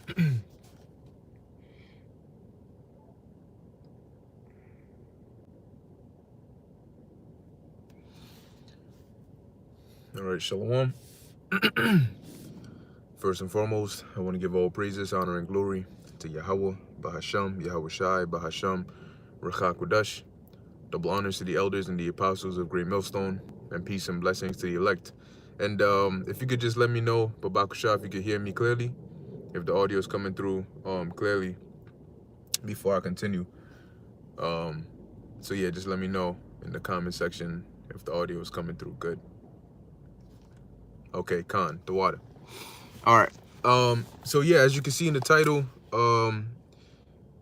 All right, shalom. First and foremost, I want to give all praises, honor, and glory to Yahweh, Bahasham, Yahweh Shai, Bahasham, Rachak Kodesh. Double honors to the elders and the apostles of Great Millstone, and peace and blessings to the elect. And if you could just let me know, Babakusha, if you could hear me clearly, if the audio is coming through clearly before I continue. So yeah, just let me know in the comment section if the audio is coming through good. Okay, Khan, the water. All right. So yeah, as you can see in the title,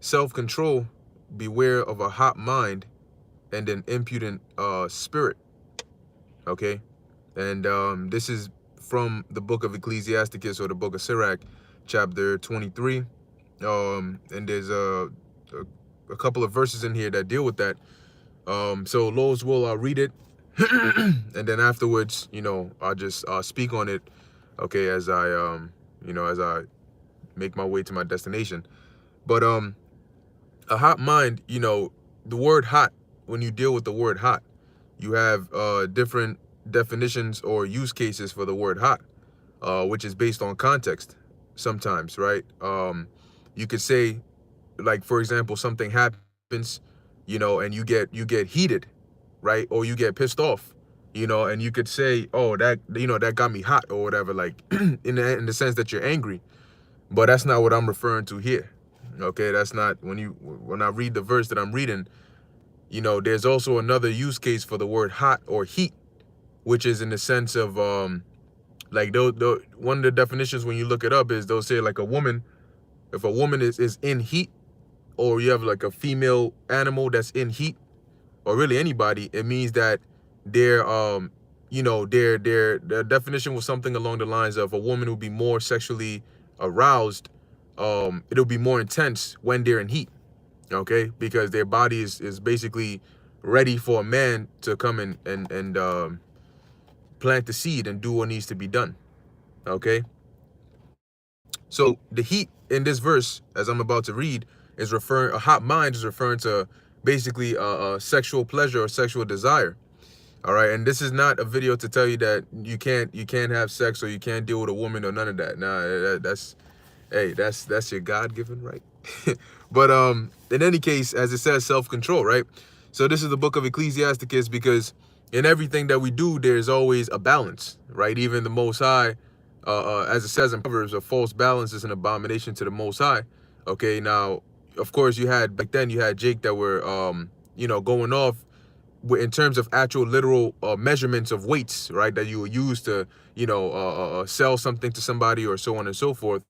self-control, beware of a hot mind and an impudent spirit. Okay. And this is from the book of Ecclesiasticus, or the book of Sirach, chapter 23. And there's a couple of verses in here that deal with that. So Lord's will, I'll read it. And then afterwards, I'll just speak on it, okay, as I as I make my way to my destination. But a hot mind, the word hot, when you deal with the word hot, you have different definitions or use cases for the word hot, which is based on context sometimes, right? You could say, like, for example, something happens, and you get heated, right? Or you get pissed off, and you could say, oh, that got me hot, or whatever, like in the sense that you're angry. But that's not what I'm referring to here. Okay, that's not when I read the verse that I'm reading, there's also another use case for the word hot or heat, which is in the sense of like one of the definitions when you look it up is they'll say, like, if a woman is in heat, or you have like a female animal that's in heat, or really anybody, it means that they're their definition was something along the lines of a woman will be more sexually aroused, it'll be more intense when they're in heat, okay, because their body is basically ready for a man to come and plant the seed and do what needs to be done, okay. So the heat in this verse, as I'm about to read, is referring, a hot mind is referring to basically a sexual pleasure or sexual desire. All right, and this is not a video to tell you that you can't have sex or you can't deal with a woman or none of that. Nah, that's your God-given right. But in any case, as it says, self-control, right? So this is the book of Ecclesiasticus, because in everything that we do, there's always a balance, right? Even the Most High, as it says in Proverbs, a false balance is an abomination to the Most High. Okay, now, of course, back then you had Jake that were going off in terms of actual literal measurements of weights, right, that you would use to sell something to somebody, or so on and so forth.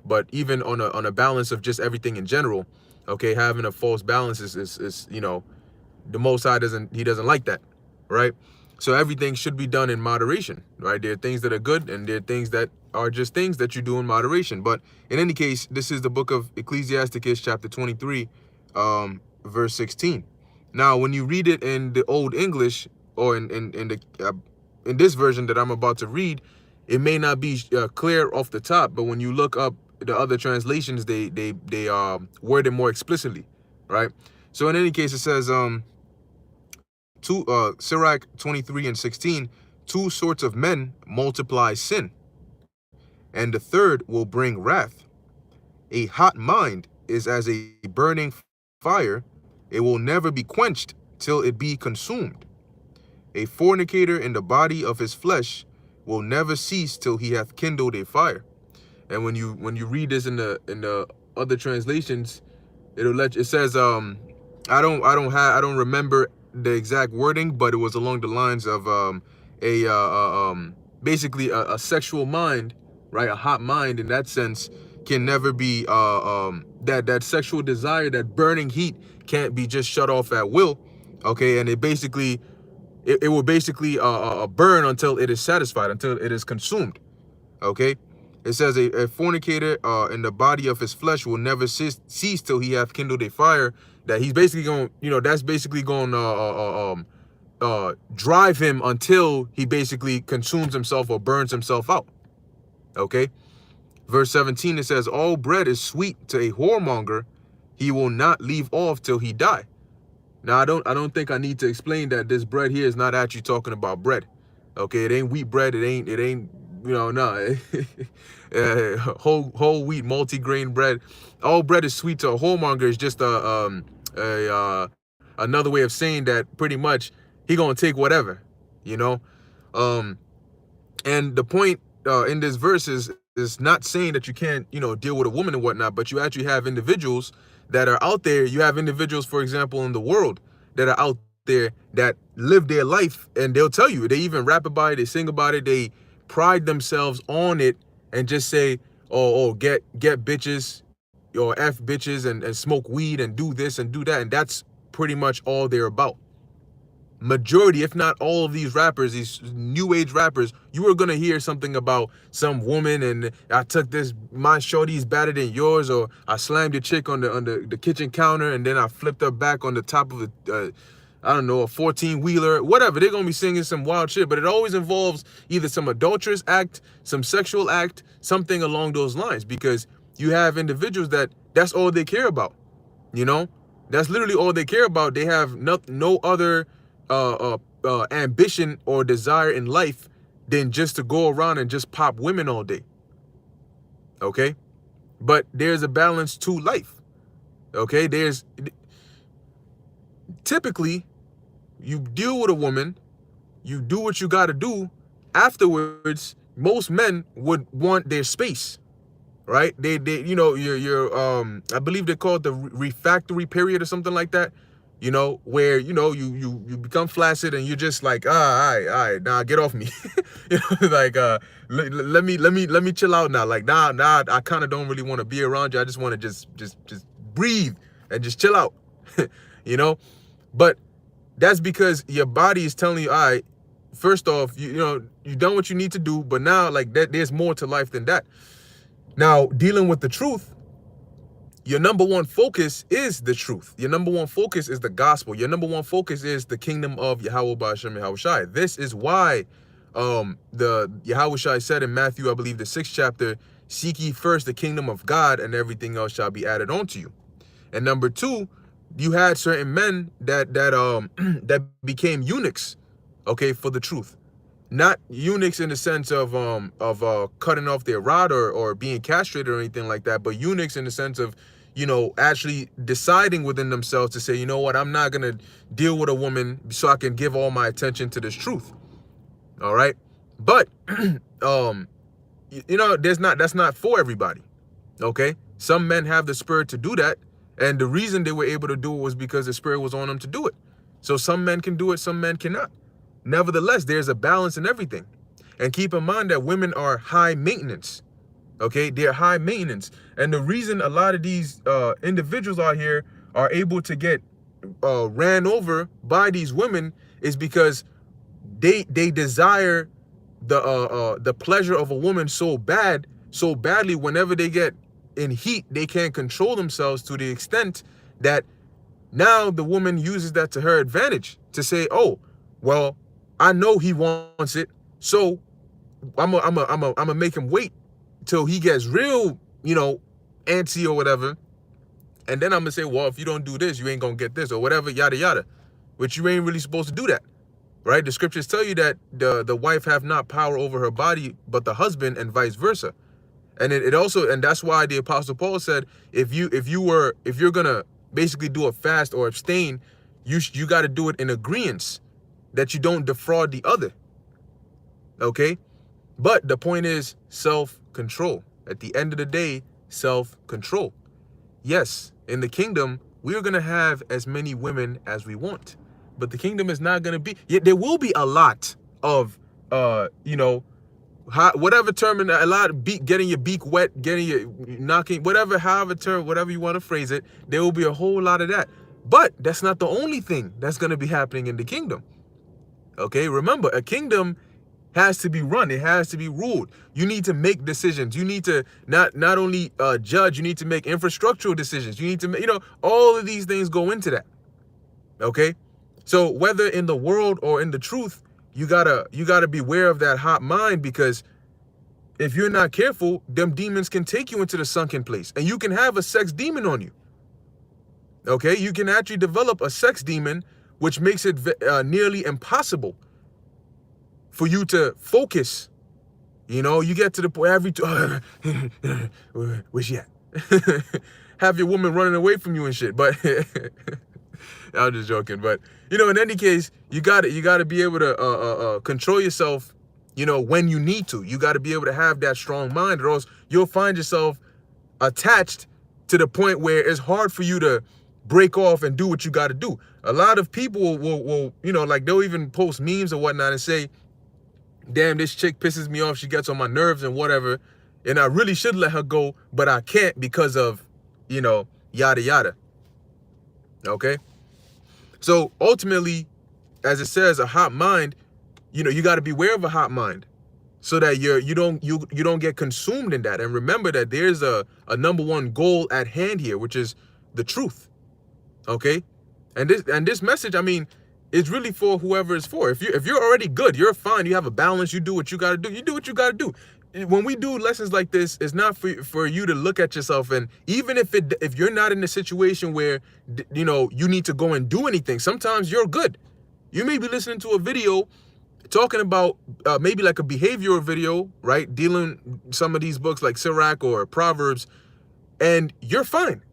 But even on a balance of just everything in general, okay, having a false balance is the Most High doesn't like that, right? So everything should be done in moderation, right? There are things that are good, and there are things that are just things that you do in moderation. But in any case, this is the book of Ecclesiasticus, chapter 23, verse 16. Now, when you read it in the Old English, or in this version that I'm about to read, it may not be clear off the top, but when you look up the other translations, they word it more explicitly, right? So in any case, it says Sirach 23 and 16, two sorts of men multiply sin, and the third will bring wrath. A hot mind is as a burning fire, it will never be quenched till it be consumed. A fornicator in the body of his flesh will never cease till he hath kindled a fire. And when you read this in the other translations, it says I don't remember the exact wording, but it was along the lines of basically a sexual mind, right? A hot mind in that sense can never be that sexual desire, that burning heat can't be just shut off at will, okay? And it will basically burn until it is satisfied, until it is consumed, okay? It says a fornicator in the body of his flesh will never cease till he hath kindled a fire. That he's basically going, that's basically going drive him until he basically consumes himself or burns himself out. Okay. Verse 17, it says, all bread is sweet to a whoremonger. He will not leave off till he die. Now, I don't think I need to explain that this bread here is not actually talking about bread. Okay, it ain't wheat bread. It ain't, no. Whole wheat, multi-grain bread. All bread is sweet to a whoremonger is just another way of saying that pretty much he gonna take whatever, you know. And the point in this verse is not saying that you can't, deal with a woman and whatnot, but you actually have individuals that are out there. You have individuals, for example, in the world that are out there that live their life, and they'll tell you, they even rap about it, they sing about it, they pride themselves on it, and just say, get bitches, or F bitches, and smoke weed and do this and do that, and that's pretty much all they're about. Majority, if not all of these rappers, these new age rappers, you are gonna hear something about some woman, and I took this, my shorty's better than yours, or I slammed your chick on the kitchen counter, and then I flipped her back on the top of I don't know, a 14-wheeler, whatever. They're gonna be singing some wild shit, but it always involves either some adulterous act, some sexual act, something along those lines, because you have individuals that's all they care about, that's literally all they care about. They have no other ambition or desire in life than just to go around and just pop women all day. Okay, but there's a balance to life. Okay, there's typically, you deal with a woman, you do what you got to do. Afterwards, most men would want their space, right? They your I believe they call it the refractory period or something like that. Where you become flaccid and you're just like, all right, nah, get off me. Like let me chill out now. Like nah, I kind of don't really want to be around you. I just want to just breathe and just chill out. But that's because your body is telling you, all right, first off, you done what you need to do, but now like that, there's more to life than that. Now, dealing with the truth, your number one focus is the truth. Your number one focus is the gospel. Your number one focus is the kingdom of Yahweh Ba'ashem Yahushai. This is why the Yahushai said in Matthew, I believe the 6th chapter, seek ye first the kingdom of God, and everything else shall be added on to you. And number two, you had certain men that that became eunuchs, okay, for the truth. Not eunuchs in the sense of cutting off their rod or being castrated or anything like that, but eunuchs in the sense of, actually deciding within themselves to say, you know what, I'm not gonna deal with a woman so I can give all my attention to this truth. All right, but that's not for everybody. Okay, some men have the spirit to do that, and the reason they were able to do it was because the spirit was on them to do it. So some men can do it, some men cannot. Nevertheless, there's a balance in everything. And keep in mind that women are high maintenance. Okay, they're high maintenance. And the reason a lot of these individuals out here are able to get ran over by these women is because they desire the pleasure of a woman so badly. Whenever they get in heat, they can't control themselves to the extent that now the woman uses that to her advantage to say, oh, well, I know he wants it, so I'm gonna make him wait till he gets real, antsy or whatever, and then I'm gonna say, well, if you don't do this, you ain't gonna get this or whatever, yada yada, which you ain't really supposed to do that, right? The scriptures tell you that the wife have not power over her body, but the husband, and vice versa. And it also, and that's why the Apostle Paul said, if you're gonna basically do a fast or abstain, you got to do it in agreement, that you don't defraud the other. Okay, but the point is self-control. At the end of the day, self-control. Yes, in the kingdom, we're gonna have as many women as we want, but the kingdom is not gonna be. Yet there will be a lot of whatever term, a lot of getting your beak wet, getting your knocking, whatever you want to phrase it. There will be a whole lot of that, but that's not the only thing that's gonna be happening in the kingdom. Okay, remember, a kingdom has to be run. It has to be ruled. You need to make decisions. You need to not only judge, you need to make infrastructural decisions. You need to make, all of these things go into that. Okay, so whether in the world or in the truth, you gotta beware of that hot mind, because if you're not careful, them demons can take you into the sunken place, and you can have a sex demon on you. Okay, you can actually develop a sex demon, which makes it nearly impossible for you to focus. You know, you get to the point where's she at? Have your woman running away from you and shit. But I'm just joking. But you know, in any case, you got to be able to control yourself. You know, when you need to, you got to be able to have that strong mind, or else you'll find yourself attached to the point where it's hard for you to break off and do what you got to do. A lot of people will, you know, like they'll even post memes or whatnot and say, damn, this chick pisses me off, she gets on my nerves and whatever, and I really should let her go, but I can't because of, you know, yada yada. Okay, so ultimately, as it says, a hot mind, you know, you got to beware of a hot mind, so that you don't get consumed in that. And remember that there's a number one goal at hand here, which is the truth. Okay, and this message, I mean, it's really for whoever it's for. If you're already good, you're fine, you have a balance, you do what you got to do. You do what you got to do. When we do lessons like this, it's not for you to look at yourself, and even if you're not in a situation where, you know, you need to go and do anything, sometimes you're good. You may be listening to a video talking about maybe like a behavioral video, right? Dealing some of these books like Sirach or Proverbs, and you're fine.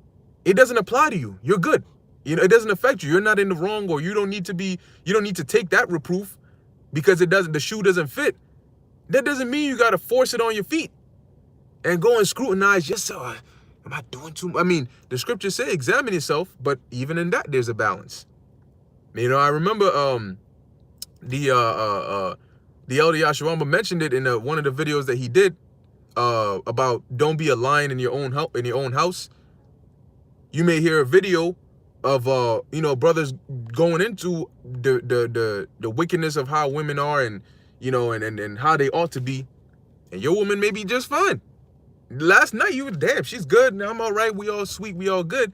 It doesn't apply to you. You're good. You know, it doesn't affect you. You're not in the wrong, or you don't need to take that reproof because the shoe doesn't fit. That doesn't mean you got to force it on your feet and go and scrutinize yourself. Am I doing too much? I mean, the scriptures say examine yourself, but even in that, there's a balance. You know, I remember the elder Yashawamba mentioned it in one of the videos that he did about don't be a lion in your own house. You may hear a video of you know, brothers going into the wickedness of how women are, and you know, and how they ought to be, and your woman may be just fine. Last night you were, damn, she's good, now I'm all right, we all sweet, we all good.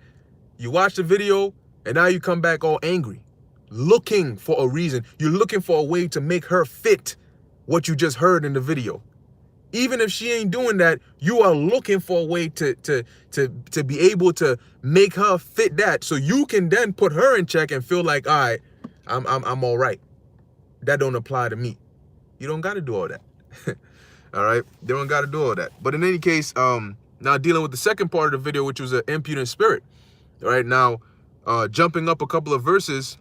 You watch the video and now you come back all angry, looking for a reason. You're looking for a way to make her fit what you just heard in the video. Even if she ain't doing that, you are looking for a way to be able to make her fit that, so you can then put her in check and feel like, all right, I'm all right. That don't apply to me. You don't got to do all that. All right, they don't got to do all that. But in any case, now dealing with the second part of the video, which was an impudent spirit. All right, now jumping up a couple of verses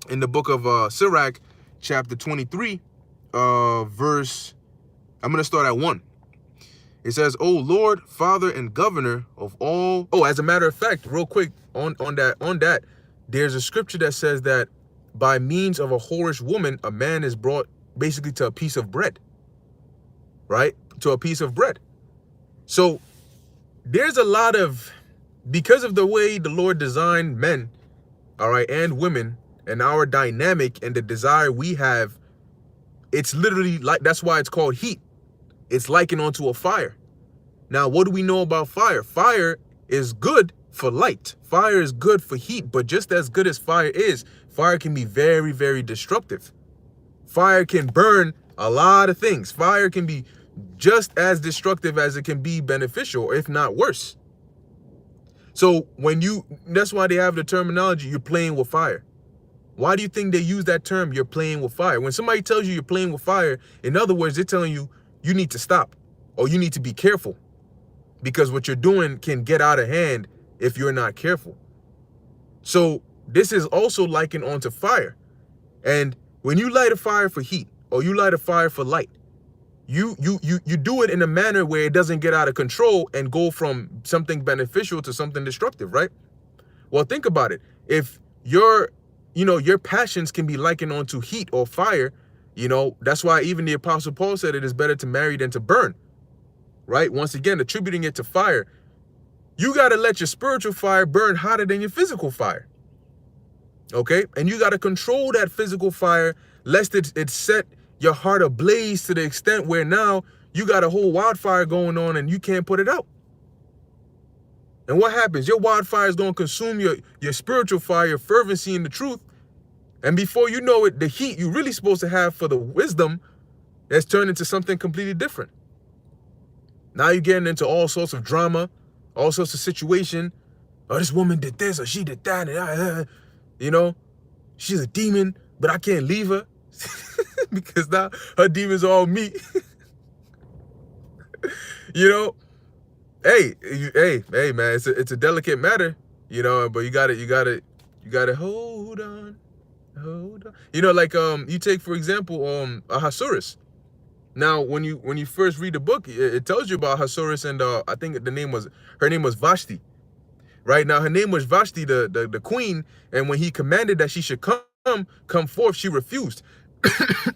in the book of Sirach, chapter 23, verse. I'm going to start at 1. It says, "O Lord, Father and Governor of all." Oh, as a matter of fact, real quick on that, there's a scripture that says that by means of a whorish woman, a man is brought basically to a piece of bread, right? To a piece of bread. So there's a lot of, because of the way the Lord designed men, all right, and women, and our dynamic and the desire we have, it's literally like, that's why it's called heat. It's likened onto a fire. Now, what do we know about fire? Fire is good for light. Fire is good for heat, but just as good as fire is, fire can be very, very destructive. Fire can burn a lot of things. Fire can be just as destructive as it can be beneficial, if not worse. So that's why they have the terminology, you're playing with fire. Why do you think they use that term, you're playing with fire? When somebody tells you you're playing with fire, in other words, they're telling you, you need to stop, or you need to be careful, because what you're doing can get out of hand if you're not careful. So this is also likened onto fire. And when you light a fire for heat, or you light a fire for light, you do it in a manner where it doesn't get out of control and go from something beneficial to something destructive, right? Well, think about it. If your passions can be likened onto heat or fire, that's why even the Apostle Paul said it is better to marry than to burn, right? Once again, attributing it to fire. You got to let your spiritual fire burn hotter than your physical fire, okay? And you got to control that physical fire, lest it set your heart ablaze to the extent where now you got a whole wildfire going on and you can't put it out. And what happens? Your wildfire is going to consume your spiritual fire, your fervency in the truth. And before you know it, the heat you're really supposed to have for the wisdom has turned into something completely different. Now you're getting into all sorts of drama, all sorts of situation. Oh, this woman did this or she did that. And you know, she's a demon, but I can't leave her because now her demons are all me. You know, hey, man, it's a delicate matter, you know, but you gotta hold on. You know, like you take for example Ahasuerus. Now, when you first read the book, it tells you about Ahasuerus, and I think her name was Vashti. Right now, her name was Vashti, the queen, and when he commanded that she should come forth, she refused.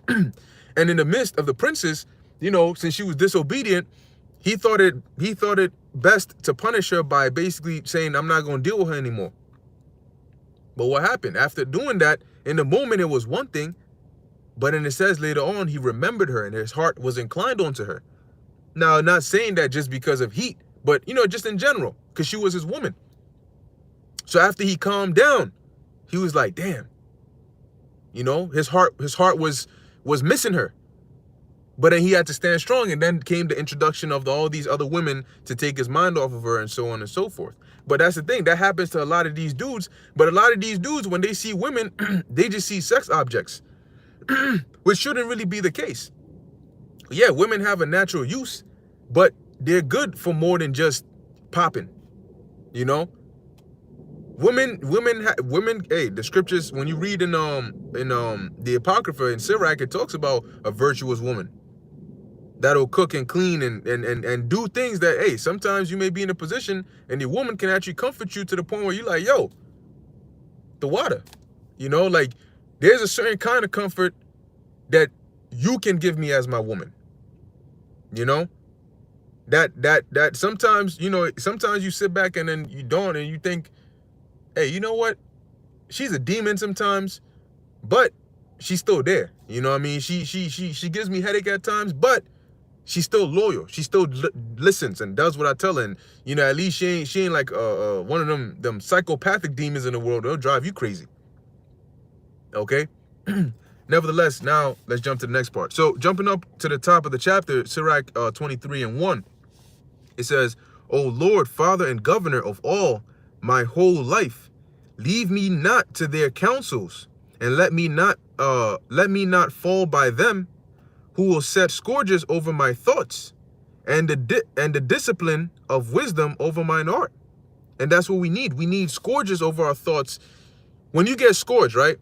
And in the midst of the princes, you know, since she was disobedient, he thought it best to punish her by basically saying, I'm not going to deal with her anymore. But what happened? After doing that, in the moment, it was one thing, but then it says later on, he remembered her and his heart was inclined onto her. Now, not saying that just because of heat, but, you know, just in general, because she was his woman. So after he calmed down, he was like, damn, you know, his heart was missing her. But then he had to stand strong, and then came the introduction of all these other women to take his mind off of her and so on and so forth. But that's the thing. That happens to a lot of these dudes. But a lot of these dudes, when they see women, they just see sex objects, which shouldn't really be the case. Yeah, women have a natural use, but they're good for more than just popping, you know? Women, hey, the scriptures, when you read in the Apocrypha in Sirach, it talks about a virtuous woman that'll cook and clean and do things that, hey, sometimes you may be in a position and the woman can actually comfort you to the point where you're like, yo, the water, you know, like there's a certain kind of comfort that you can give me as my woman, you know, that sometimes, you know, sometimes you sit back and then you don't, and you think, hey, you know what? She's a demon sometimes, but she's still there. You know what I mean? She gives me headache at times, but she's still loyal. She still listens and does what I tell her. And, you know, at least she ain't like one of them psychopathic demons in the world. They'll drive you crazy. Okay? Nevertheless, now let's jump to the next part. So jumping up to the top of the chapter, Sirach 23:1, it says, O Lord, Father and Governor of all my whole life, leave me not to their counsels, and let me not fall by them, who will set scourges over my thoughts, and the discipline of wisdom over mine heart. And that's what we need. We need scourges over our thoughts. When you get scourged, right?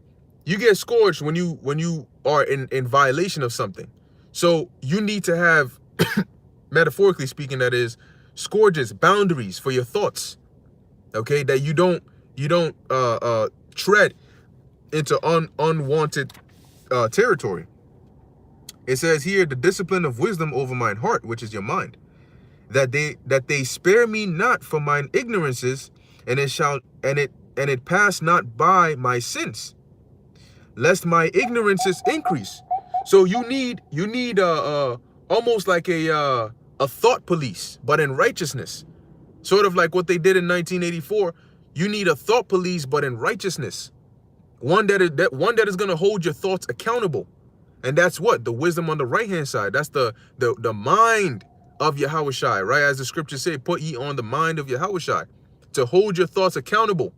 You get scourged when you are in violation of something. So you need to have, metaphorically speaking, that is, scourges, boundaries for your thoughts. Okay, that you don't tread into unwanted territory. It says here, the discipline of wisdom over mine heart, which is your mind, that they spare me not for mine ignorances, and it pass not by my sins, lest my ignorances increase. So you need almost like a thought police, but in righteousness. Sort of like what they did in 1984. You need a thought police, but in righteousness. One that is going to hold your thoughts accountable. And that's what? The wisdom on the right-hand side. That's the mind of Yahushai, right? As the scriptures say, put ye on the mind of Yahushai, to hold your thoughts accountable.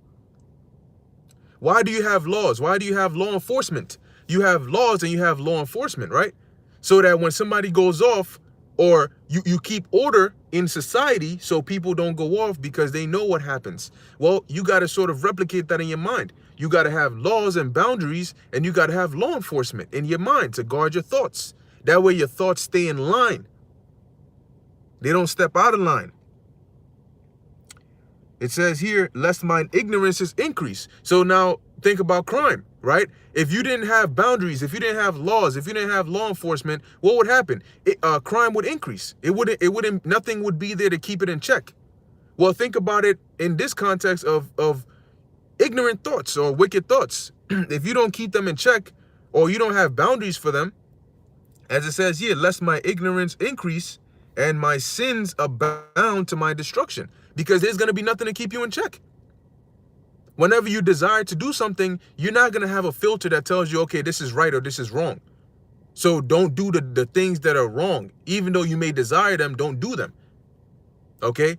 Why do you have laws? Why do you have law enforcement? You have laws and you have law enforcement, right? So that when somebody goes off, or you keep order in society so people don't go off because they know what happens. Well, you got to sort of replicate that in your mind. You got to have laws and boundaries, and you got to have law enforcement in your mind to guard your thoughts. That way your thoughts stay in line. They don't step out of line. It says here, lest mine ignorances increase. So now think about crime, right? If you didn't have boundaries, if you didn't have laws, if you didn't have law enforcement, what would happen? Crime would increase. Nothing would be there to keep it in check. Well, think about it in this context of ignorant thoughts or wicked thoughts. If you don't keep them in check, or you don't have boundaries for them, as it says here, lest my ignorance increase and my sins abound to my destruction, because there's going to be nothing to keep you in check. Whenever you desire to do something, you're not going to have a filter that tells you, okay, this is right or this is wrong. So don't do the things that are wrong. Even though you may desire them, don't do them. Okay?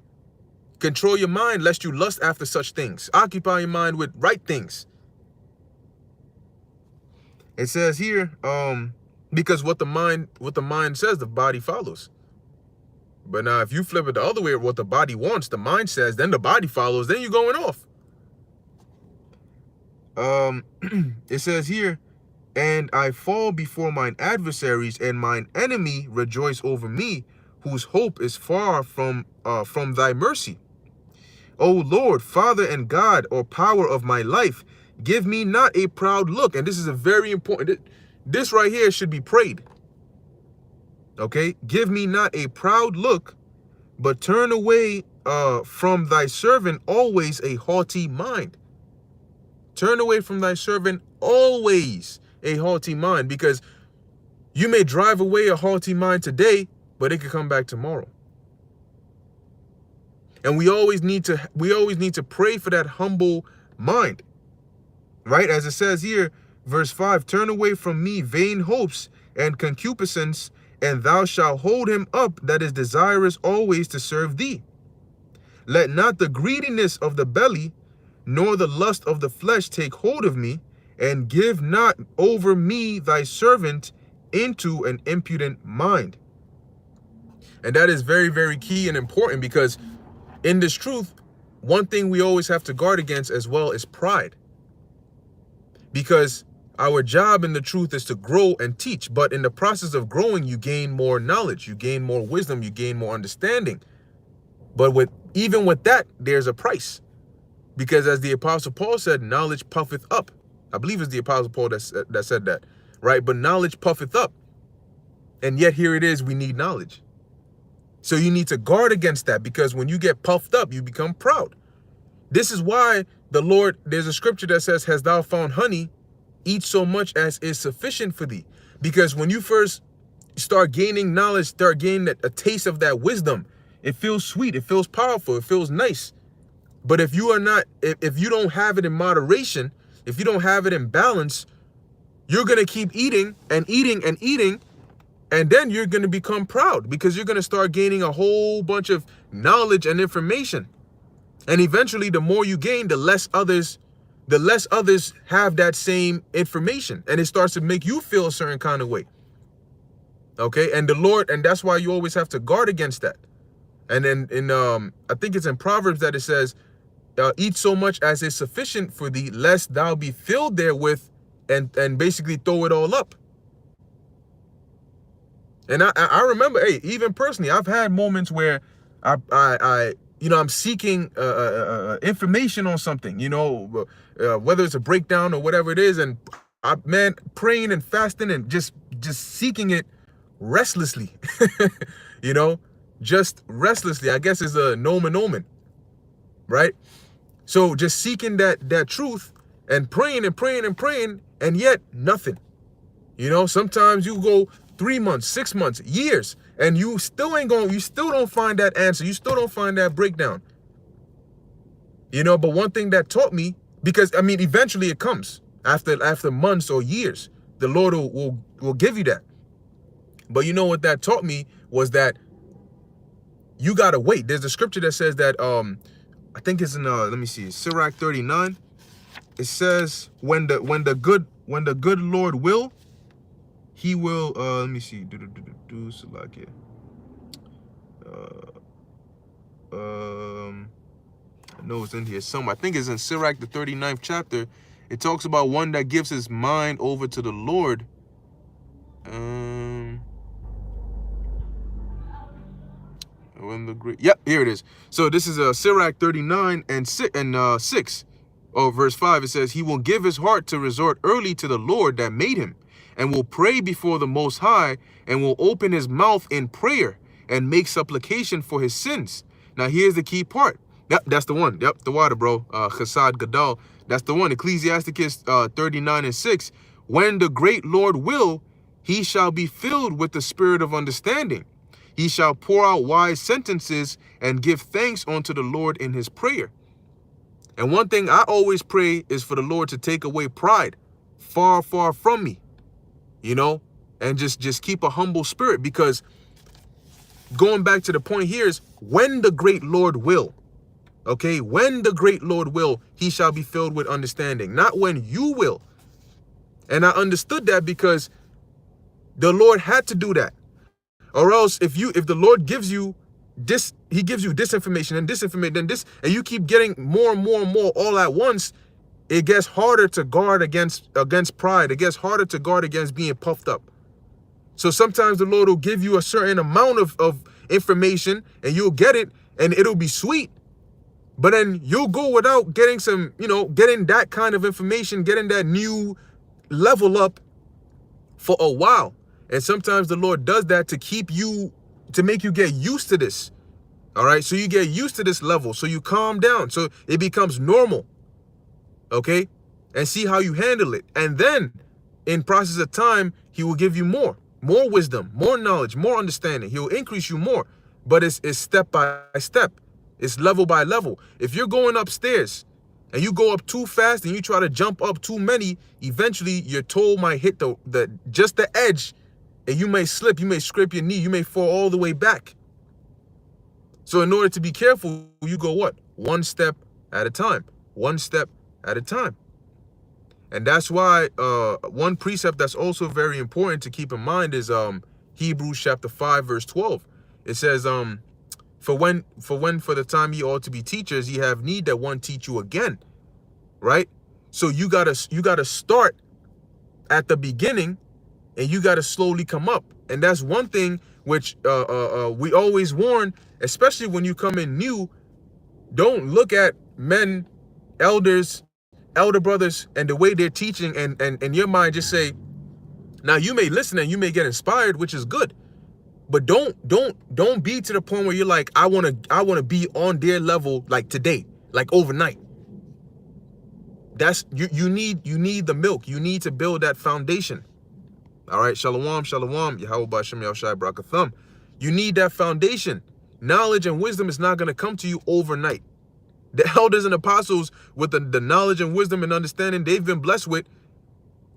Control your mind lest you lust after such things. Occupy your mind with right things. It says here, because what the mind says, the body follows. But now if you flip it the other way, what the body wants, the mind says, then the body follows, then you're going off. It says here, and I fall before mine adversaries, and mine enemy rejoice over me, whose hope is far from thy mercy. O Lord, Father and God, or power of my life, give me not a proud look. And this is a very important, this right here should be prayed. Okay, give me not a proud look, but turn away from thy servant always a haughty mind. Turn away from thy servant always a haughty mind, because you may drive away a haughty mind today, but it could come back tomorrow. And we always need to pray for that humble mind, right? As it says here, verse 5, turn away from me vain hopes and concupiscence, and thou shalt hold him up that is desirous always to serve thee. Let not the greediness of the belly, nor the lust of the flesh take hold of me, and give not over me thy servant into an impudent mind. And that is very, very key and important, because in this truth, one thing we always have to guard against as well is pride. Because our job in the truth is to grow and teach. But in the process of growing, you gain more knowledge, you gain more wisdom, you gain more understanding. But even with that, there's a price. Because as the Apostle Paul said, knowledge puffeth up. I believe it's the Apostle Paul that said that, right? But knowledge puffeth up. And yet here it is, we need knowledge. So you need to guard against that, because when you get puffed up, you become proud. This is why the Lord, there's a scripture that says, hast thou found honey, eat so much as is sufficient for thee. Because when you first start gaining knowledge, start gaining a taste of that wisdom, it feels sweet, it feels powerful, it feels nice. But if you are not, if you don't have it in moderation, if you don't have it in balance, you're going to keep eating and eating and eating. And then you're going to become proud, because you're going to start gaining a whole bunch of knowledge and information. And eventually, the more you gain, the less others have that same information. And it starts to make you feel a certain kind of way. Okay. And the Lord, and that's why you always have to guard against that. And then I think it's in Proverbs that it says, eat so much as is sufficient for thee, lest thou be filled therewith, and basically throw it all up. And I remember, hey, even personally, I've had moments where I'm seeking information on something, whether it's a breakdown or whatever it is, and praying and fasting and just seeking it restlessly, just restlessly. I guess is a nomen omen, right? So just seeking that truth and praying and praying and praying, and yet nothing. Sometimes you go 3 months, 6 months, years, and you still don't find that answer. You still don't find that breakdown. But one thing that taught me, because eventually it comes after months or years, the Lord will give you that. But what that taught me was that you gotta wait. There's a scripture that says that I think it's in let me see, Sirach 39. It says when the good Lord will, he will, let me see, I know it's in here somewhere. I think it's in Sirach, the 39th chapter. It talks about one that gives his mind over to the Lord. Yep, here it is. So this is Sirach 39 and 6. Verse 5, it says, he will give his heart to resort early to the Lord that made him, and will pray before the Most High, and will open his mouth in prayer and make supplication for his sins. Now, here's the key part. Yep, that's the one. Yep, the water, bro. Chasad Gadal. That's the one. Ecclesiasticus 39 and 6. When the great Lord will, he shall be filled with the spirit of understanding. He shall pour out wise sentences and give thanks unto the Lord in his prayer. And one thing I always pray is for the Lord to take away pride far, far from me, and just keep a humble spirit, because going back to the point here is when the great Lord will. Okay, when the great Lord will, he shall be filled with understanding, not when you will. And I understood that because the Lord had to do that. Or else if the Lord gives you this, he gives you this information and this information and this, and you keep getting more and more and more all at once, it gets harder to guard against pride. It gets harder to guard against being puffed up. So sometimes the Lord will give you a certain amount of information and you'll get it and it'll be sweet. But then you'll go without getting some, getting that kind of information, getting that new level up for a while. And sometimes the Lord does that to make you get used to this. All right. So you get used to this level. So you calm down. So it becomes normal. Okay. And see how you handle it. And then in process of time, he will give you more wisdom, more knowledge, more understanding. He will increase you more. But it's step by step. It's level by level. If you're going upstairs and you go up too fast and you try to jump up too many, eventually your toe might hit just the edge and you may slip, you may scrape your knee, you may fall all the way back. So in order to be careful, you go what? One step at a time. One step at a time. And that's why one precept that's also very important to keep in mind is Hebrews chapter 5, verse 12. It says, For the time ye ought to be teachers, ye have need that one teach you again. Right? So you gotta start at the beginning and you gotta slowly come up. And that's one thing which we always warn, especially when you come in new. Don't look at men, elders, elder brothers, and the way they're teaching and in your mind just say, now you may listen and you may get inspired, which is good. But don't be to the point where you're like, I wanna be on their level like today, like overnight. That's you need the milk. You need to build that foundation. All right, shalom, shalom, Yahweh B'Shem Yahushai Brakathum. You need that foundation. Knowledge and wisdom is not gonna come to you overnight. The elders and apostles with the knowledge and wisdom and understanding they've been blessed with,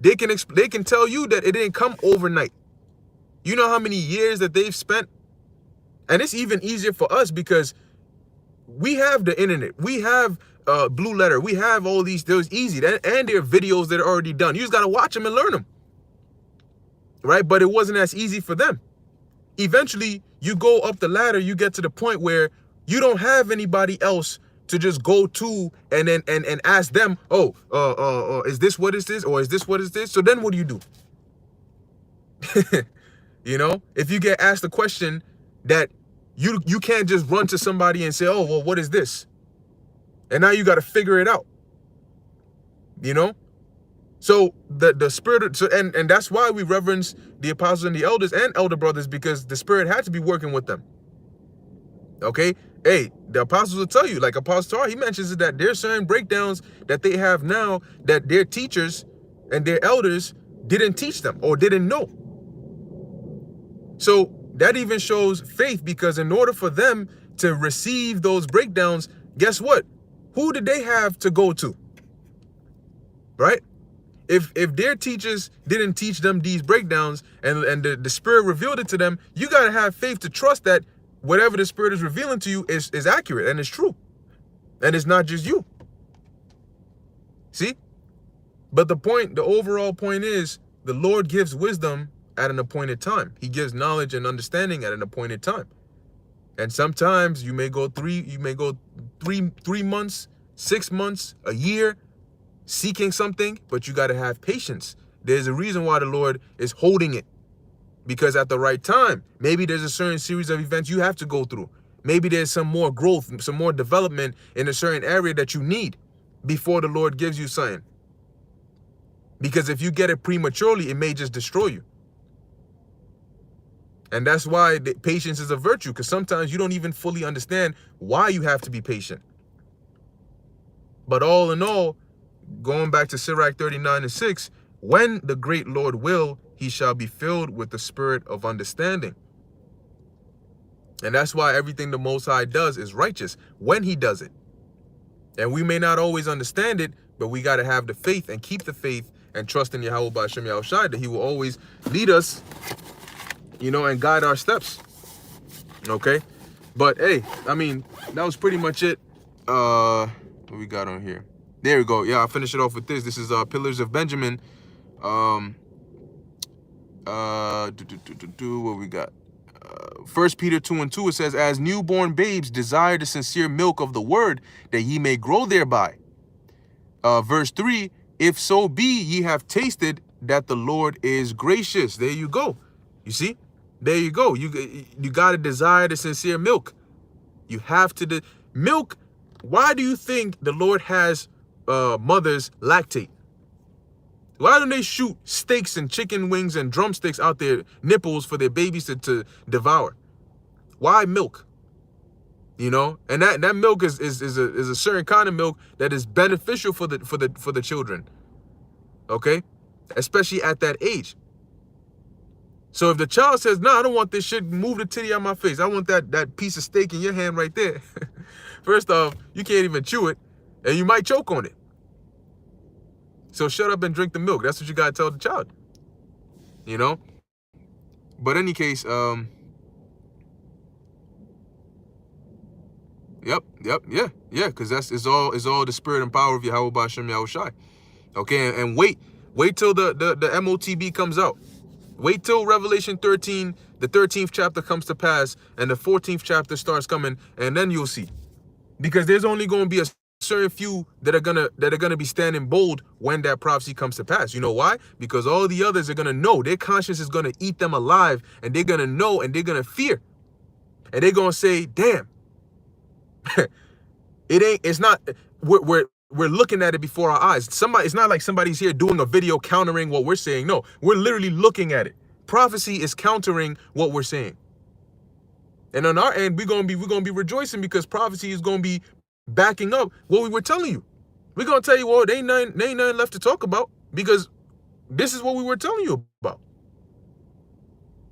they can tell you that it didn't come overnight. You know how many years that they've spent? And it's even easier for us because we have the internet. We have Blue Letter. We have all these. There's easy. And there are videos that are already done. You just got to watch them and learn them. Right? But it wasn't as easy for them. Eventually, you go up the ladder. You get to the point where you don't have anybody else to just go to and then and ask them, is this what is this? Or is this what is this? So then what do you do? If you get asked a question that you can't just run to somebody and say, oh, well, what is this? And now you got to figure it out. So the spirit, and that's why we reverence the apostles and the elders and elder brothers, because the spirit had to be working with them. Okay. Hey, the apostles will tell you, like Apostle Tar, he mentions that there's certain breakdowns that they have now that their teachers and their elders didn't teach them or didn't know. So that even shows faith, because in order for them to receive those breakdowns, guess what? Who did they have to go to? Right? If their teachers didn't teach them these breakdowns and the Spirit revealed it to them, you got to have faith to trust that whatever the Spirit is revealing to you is accurate and it's true. And it's not just you. See? But the overall point is the Lord gives wisdom at an appointed time. He gives knowledge and understanding at an appointed time. And sometimes you may go three months, 6 months, a year seeking something, but you got to have patience. There's a reason why the Lord is holding it, because at the right time, maybe there's a certain series of events you have to go through. Maybe there's some more growth, some more development in a certain area that you need before the Lord gives you something. Because if you get it prematurely, it may just destroy you. And that's why patience is a virtue, because sometimes you don't even fully understand why you have to be patient. But all in all, going back to Sirach 39:6, when the great Lord will, he shall be filled with the spirit of understanding. And that's why everything the Most High does is righteous when he does it. And we may not always understand it, but we got to have the faith and keep the faith and trust in Yahweh B'Shem Yahushai that he will always lead us, and guide our steps. Okay, but hey, I mean, that was pretty much it. What we got on here? There we go. Yeah, I'll finish it off with this. This is Pillars of Benjamin. What we got? 1 Peter 2:2, it says, as newborn babes desire the sincere milk of the word, that ye may grow thereby. Verse 3, if so be ye have tasted that the Lord is gracious. There you go. You see? There you go. You got to desire the sincere milk. You have to milk. Why do you think the Lord has mothers lactate? Why don't they shoot steaks and chicken wings and drumsticks out their nipples for their babies to devour? Why milk? You know, and that milk is a certain kind of milk that is beneficial for the children. Okay, especially at that age. So if the child says, "No, I don't want this shit," move the titty out my face. I want that piece of steak in your hand right there. First off, you can't even chew it, and you might choke on it. So shut up and drink the milk. That's what you gotta tell the child. You know. But in any case, yeah, because it's all the spirit and power of Yahweh B'Ashem Yahushai. Okay, and wait till the MOTB comes out. Wait till Revelation 13, the 13th chapter comes to pass, and the 14th chapter starts coming, and then you'll see. Because there's only going to be a certain few that are gonna be standing bold when that prophecy comes to pass. You know why? Because all the others are gonna know. Their conscience is gonna eat them alive, and they're gonna know, and they're gonna fear, and they're gonna say, "Damn, it's not. We're looking at it before our eyes. It's not like somebody's here doing a video countering what we're saying. No, we're literally looking at it. Prophecy is countering what we're saying. And on our end, we're gonna be rejoicing because prophecy is gonna be backing up what we were telling you. We're gonna tell you, well, they ain't nothing left to talk about because this is what we were telling you about.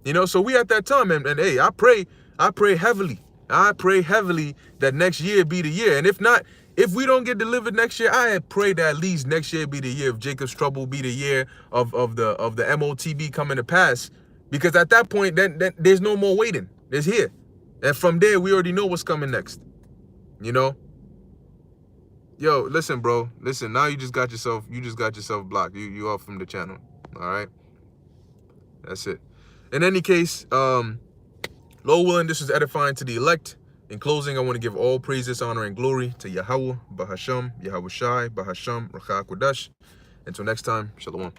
You know, so we at that time, and hey, I pray heavily. I pray heavily that next year be the year. And if not, if we don't get delivered next year, I pray that at least next year be the year of Jacob's trouble, be the year of the MOTB coming to pass. Because at that point, then there's no more waiting. It's here. And from there, we already know what's coming next. You know? Yo, listen, bro. Listen, now you just got yourself blocked. You off from the channel. All right? That's it. In any case, Lord willing, this was edifying to the elect. In closing, I want to give all praises, honor, and glory to Yahweh, Bahasham, Yahweh Shai, Bahasham, Racha Kodesh. Until next time, Shalom.